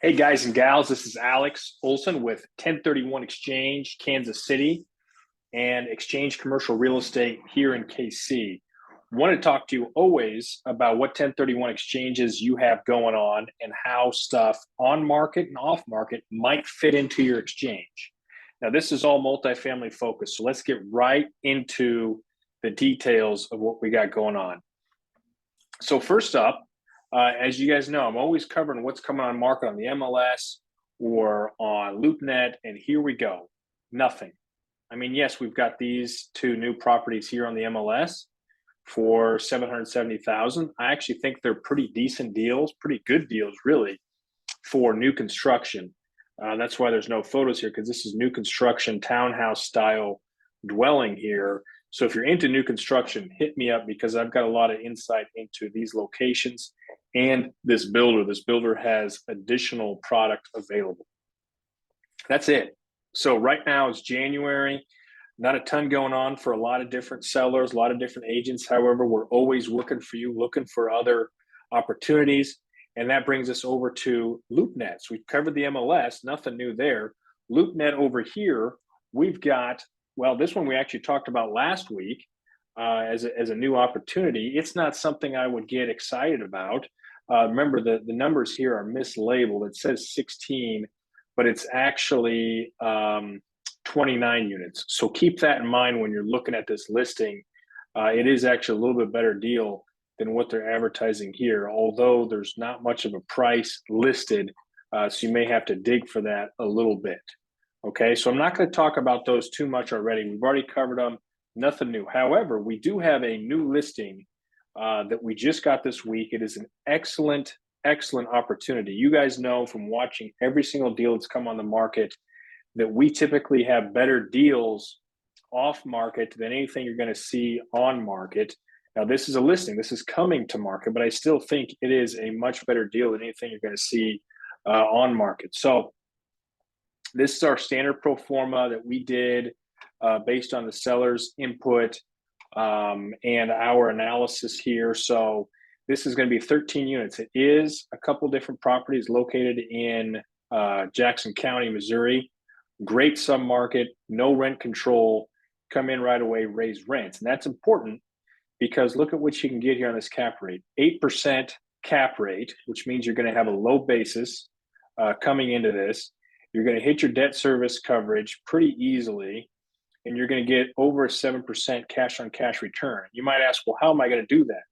Hey guys and gals, this is Alex Olson with 1031 Exchange, Kansas City, and Exchange Commercial Real Estate here in KC. Want to talk to you always about what 1031 exchanges you have going on and how stuff on market and off market might fit into your exchange. Now, this is all multifamily focused, so let's get right into the details of what we got going on. So first up, as you guys know, I'm always covering what's coming on market on the MLS or on LoopNet, and here we go. Nothing. I mean, yes, we've got these two new properties here on the MLS for 770,000. I actually think they're pretty decent deals, pretty good deals, really, for new construction. That's why there's no photos here, because this is new construction townhouse style dwelling here. So if you're into new construction, hit me up because I've got a lot of insight into these locations and this builder. This builder has additional product available. That's it. So right now it's January, not a ton going on for a lot of different sellers, a lot of different agents. However, we're always looking for you, looking for other opportunities. And that brings us over to LoopNet. So we've covered the MLS, nothing new there. LoopNet over here, we've got, well, this one we actually talked about last week as a new opportunity. It's not something I would get excited about. Remember, the numbers here are mislabeled. It says 16, but it's actually 29 units. So keep that in mind when you're looking at this listing. It is actually a little bit better deal than what they're advertising here, although there's not much of a price listed, so you may have to dig for that a little bit. Okay, so I'm not going to talk about those too much already. We've already covered them, nothing new. However, we do have a new listing that we just got this week. It is an excellent opportunity. You guys know from watching every single deal that's come on the market that we typically have better deals off market than anything you're going to see on market. Now, this is a listing. This is coming to market, but I still think it is a much better deal than anything you're going to see on market. So this is our standard pro forma that we did based on the seller's input and our analysis here. So this is going to be 13 units. It is a couple different properties located in Jackson County, Missouri. Great submarket, no rent control, come in right away, raise rents. And that's important because look at what you can get here on this cap rate. 8% cap rate, which means you're going to have a low basis coming into this. You're going to hit your debt service coverage pretty easily, and you're going to get over a 7% cash on cash return. You might ask, well, how am I going to do that?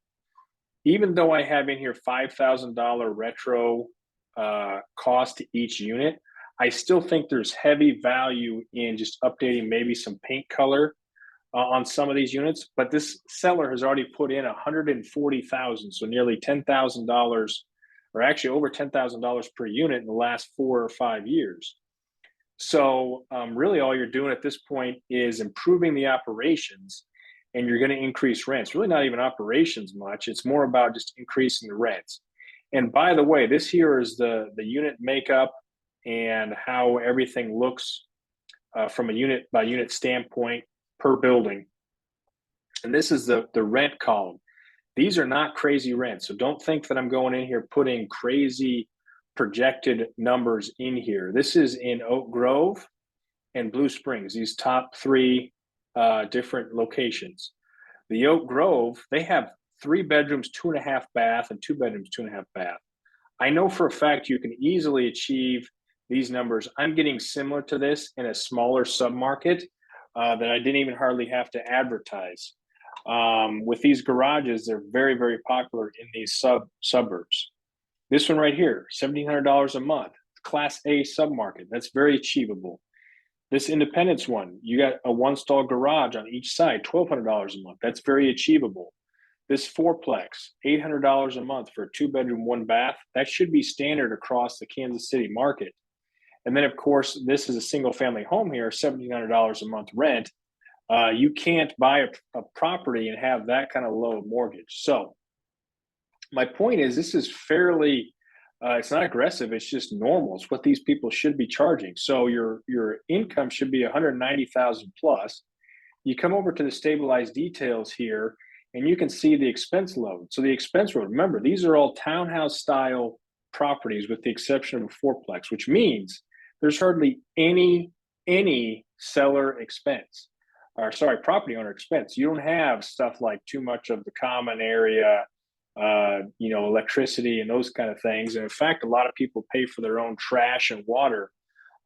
Even though I have in here $5,000 retro cost to each unit, I still think there's heavy value in just updating maybe some paint color on some of these units. But this seller has already put in $140,000, so nearly $10,000, or actually over $10,000 per unit in the last 4 or 5 years. So really all you're doing at this point is improving the operations, and you're going to increase rents. Really not even operations much. It's more about just increasing the rents. And by the way, this here is the unit makeup and how everything looks from a unit by unit standpoint per building. And this is the rent column. These are not crazy rents. So don't think that I'm going in here putting crazy projected numbers in here. This is in Oak Grove and Blue Springs, these top 3 different locations. The Oak Grove, they have 3 bedrooms, 2.5 bath, and 2 bedrooms, 2.5 bath. I know for a fact you can easily achieve these numbers. I'm getting similar to this in a smaller submarket that I didn't even hardly have to advertise. With these garages, they're very, very popular in these suburbs. This one right here, $1,700 a month, Class A submarket. That's very achievable. This Independence one, you got a 1-stall garage on each side, $1,200 a month. That's very achievable. This fourplex, $800 a month for a 2-bedroom, 1 bath. That should be standard across the Kansas City market. And then, of course, this is a single-family home here, $1,700 a month rent. You can't buy a property and have that kind of low mortgage. So my point is, this is fairly, it's not aggressive. It's just normal. It's what these people should be charging. So your income should be 190,000 plus. You come over to the stabilized details here, and you can see the expense load. So the expense load, remember, these are all townhouse style properties with the exception of a fourplex, which means there's hardly any seller expense, or sorry, property owner expense. You don't have stuff like too much of the common area, electricity and those kind of things. And in fact, a lot of people pay for their own trash and water.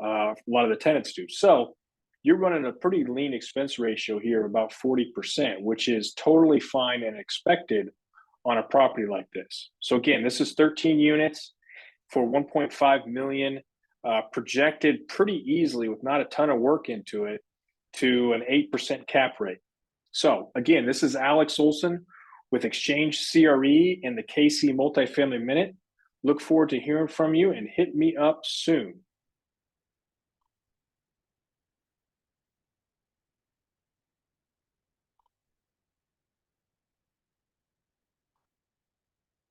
A lot of the tenants do. So you're running a pretty lean expense ratio here of about 40%, which is totally fine and expected on a property like this. So again, this is 13 units for 1.5 million, projected pretty easily with not a ton of work into it to an 8% cap rate. So again, this is Alex Olson with Xchange CRE and the KC Multifamily Minute. Look forward to hearing from you and hit me up soon.